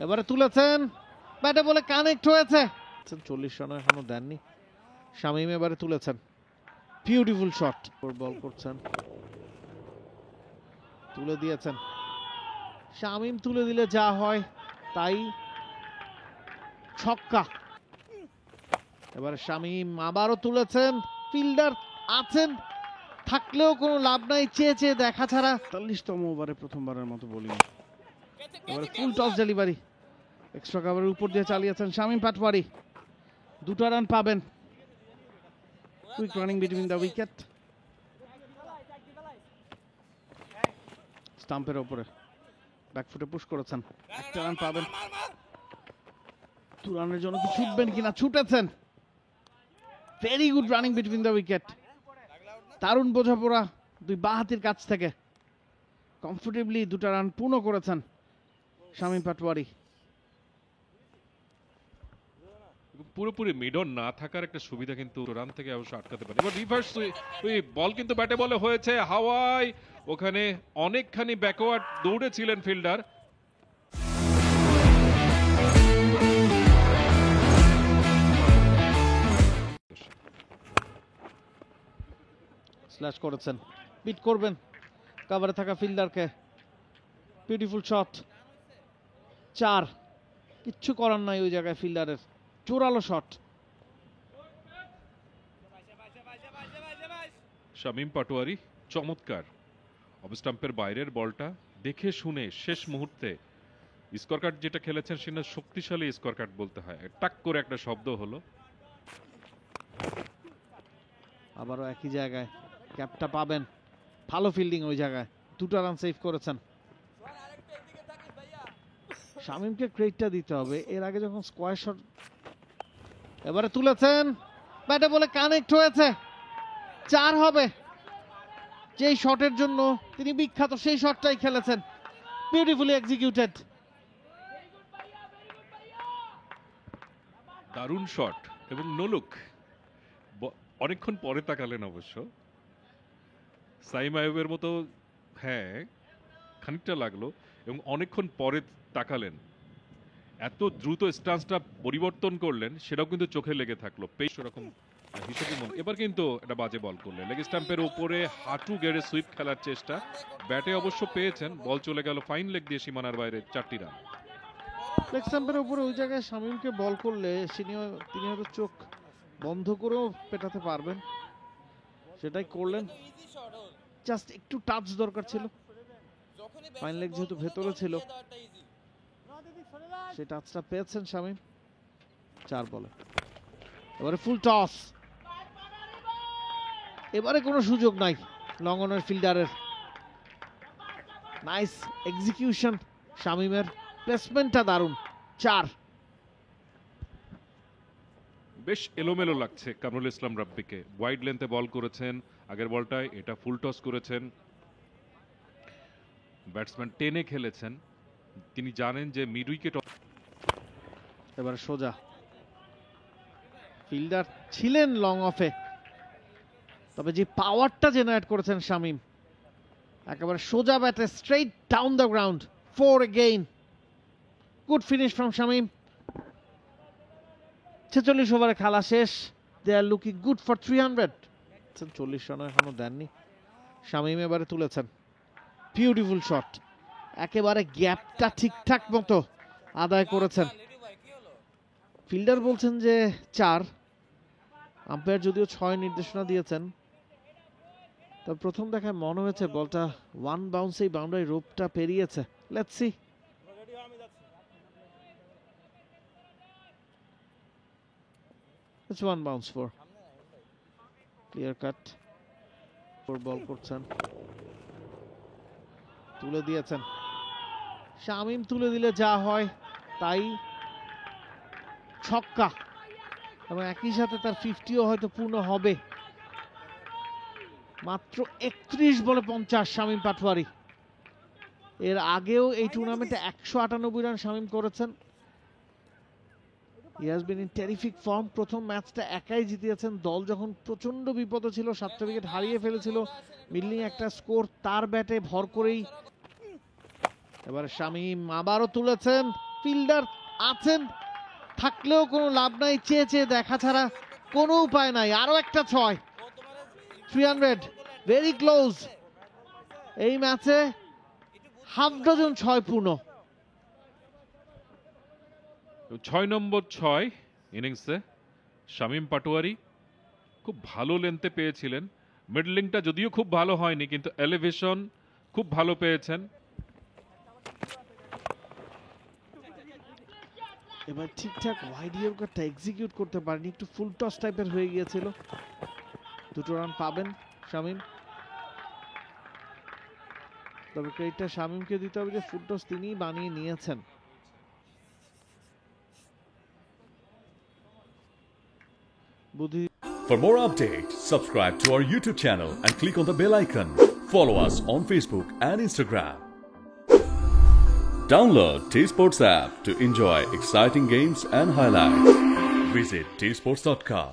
এবারে তুলেছেন, ব্যাটে বলে কানেক্ট হয়েছে। 40 রান এখনো দেননি শামীম, এবারে তুলেছেন, বিউটিফুল শট, বল করছেন, তুলে দিয়েছেন শামীম, তুলে দিলে যা হয় তাই, ছক্কা। এবারে শামীম আবারও তুলেছেন, ফিল্ডার আছেন, থাকলেও কোনো লাভ নাই, চেয়ে চেয়ে দেখা ছাড়া। ৪৩তম ওভারে প্রথমবারের মতো বোলিং। এবারে ফুল টস ডেলিভারি, এক্সট্রা কভারের উপর দিয়ে চালিয়েছেন শামীম পাটওয়ারি, 2টা রান পাবেন। Quick running between the wicket, স্টাম্পের ওপরে ব্যাকফুটে পুশ করেছেন, 1টা রান পাবেন। 2 রানের জন্য কি ছুটবেন কিনা, ছুটেছেন। Very good running between the wicket, দারুণ বোঝাপড়া দুই বাঁহাতির কাছ থেকে, কমফোর্টেবলি 2টা রান পূর্ণ করেছেন শামীম পাটওয়ারি। পুরোপুরি মিডন না থাকার একটা সুবিধা কিন্তু রান থেকে অবশ্য আটকাতে পারে। এবার রিভার্স বল কিন্তু ব্যাটে বলে হয়েছে হাওয়ায়, ওখানে অনেকখানি ব্যাকওয়ার্ড দৌড়েছিলেন ফিল্ডার। স্ল্যাশ করেছেন, বিট করবেন কভারে থাকা ফিল্ডারকে, বিউটিফুল শট, 4, কিচ্ছু করার নাই ওই জায়গায় ফিল্ডারের, জোরালো শট। শামীম পাটোয়ারি চমৎকার অফ স্টাম্পের বাইরের বলটা দেখে শুনে শেষ মুহূর্তে স্কোর কার্ড যেটা খেলেছেন সেটা শক্তিশালী স্কোর কার্ড বলতে হয়, টাক করে একটা শব্দ হলো। আবারও একই জায়গায় ক্যাপটা পাবেন, ভালো ফিল্ডিং ওই জায়গায়, 2টা রান সেভ করেছেন। শামীমকে ক্রেডিটটা দিতে হবে, এর আগে যখন স্কোয়ার শট, এবারে তুলেছেন, ব্যাটে বলে কানেক্ট হয়েছে, 4 হবে। যেই শটের জন্য তিনি বিখ্যাত সেই শটটাই খেলেছেন, বিউটিফুলি এক্সিকিউটেড। দারুণ শট এবং নোলুক, অনেকক্ষণ পরে তাকালেন অবশ্য, সাইম আইয়ুবের মতো, হ্যাঁ খানিকটা লাগলো, এবং অনেকক্ষণ পরে তাকালেন, এত দ্রুত স্টান্সটা পরিবর্তন করলেন সেটাও কিন্তু চোখে লেগে থাকলো, পেশ ওরকম হিসেবে মনে। এবার কিন্তু এটা বাজে বল করলেন, লেগ স্টাম্পের উপরে হাঁটু গেড়ে সুইপ খেলার চেষ্টা, ব্যাটে অবশ্য পেয়েছেন, বল চলে গেল ফাইন লেগ দিয়ে সীমানার বাইরে, 4টি রান। লেগ স্টাম্পের উপরে ওই জায়গায় শামীমকে বল করলে তিনি হয়তো চোখ বন্ধ করেও পেটাতে পারবেন, সেটাই করলেন, জাস্ট একটু টাচ দরকার ছিল, ফাইন লেগ যেহেতু ভেতরে ছিল, সেই টাচটা পেয়েছেন শামীম। 4 বলে এবারে ফুল টস, এবারে কোনো সুযোগ নাই লং অনের ফিল্ডারের, নাইস এক্সিকিউশন শামীমের, প্লেসমেন্টটা দারুণ, 4। বেশ এলোমেলো লাগছে কামরুল ইসলাম রাব্বিকে, ওয়াইড লেন্থে বল করেছেন আগের বলটায়, এটা ফুল টস করেছেন, ব্যাটসম্যান টেনে খেলেছেন, তিনি জানেন যে মিড উইকেট। এবারে সোজা, ফিল্ডার ছিলেন লং অফে, তবে যে পাওয়ারটা জেনারেট করেছেন শামীম, একেবারে সোজা ব্যাটে straight down the ground, 4 again, good finish from Shamim. 46 ওভারে খেলা শেষ, they are looking good for 300। 40 run এখনো দেননি শামীম, এবারে তুলেছেন, বিউটিফুল শট, একেবারে গ্যাপটা ঠিকঠাক মতো আদায় করেছেন। ফিল্ডার বলছেন যে 4, আম্পায়ার যদিও 6 নির্দেশনা দিয়েছেন, তবে প্রথম দেখায় মনে হয়েছে বলটা 1 বাউন্সেই বাউন্ডারি রোপটা পেরিয়েছে। Let's see. It's 1 bounce for clear cut, ball করছেন, তুলে দিয়েছেন শামীম, তুলে দিলে যা হয় তাই, ছক্কা, এবং একই সাথে তার 50ও হয়তো পূর্ণ হবে। মাত্র 31 বলে 50 শামীম পাটওয়ারি, এর আগেও এই টুর্নামেন্টে 198 রান শামীম করেছেন। He has been in terrific form, প্রথম ম্যাচটা একাই জিতিয়েছেন, দল যখন প্রচন্ড বিপদে ছিল, 7টা উইকেট হারিয়ে ফেলেছিল, মিডলিং একটা স্কোর তার ব্যাটে ভর করেই। এবারে শামীম আবারও তুলেছেন, ফিল্ডার আছেন, থাকলেও কোনো লাভ নাই, চেয়ে চেয়ে দেখা ছাড়া কোনো উপায় নাই। আরো একটা 6, 300, ভেরি ক্লোজ। এই ম্যাচে হাফ ডজন 6 পূর্ণ। 6 নম্বর 6 ইনিংসে শামীম পাটোয়ারি খুব ভালো লেন্থে পেয়েছিলেন। মিডলিংটা যদিও খুব ভালো হয়নি, কিন্তু এলিভেশন খুব ভালো পেয়েছেন। এবার ঠিকঠাক ওয়াইড ইয়র্কারটা এক্সিকিউট করতে পারেনি, একটু ফুল টস টাইপের হয়ে গিয়েছিল। 2 রান পাবেন শামীম, তবে ক্রেডিটটা শামীমকে দিতে হবে যে ফুল টস তিনিই বানিয়ে নিয়েছেন। বুদ্ধি। For more updates, subscribe to our YouTube channel and click on the bell icon. Follow us on Facebook and Instagram. Download T-Sports app to enjoy exciting games and highlights. Visit tsports.com.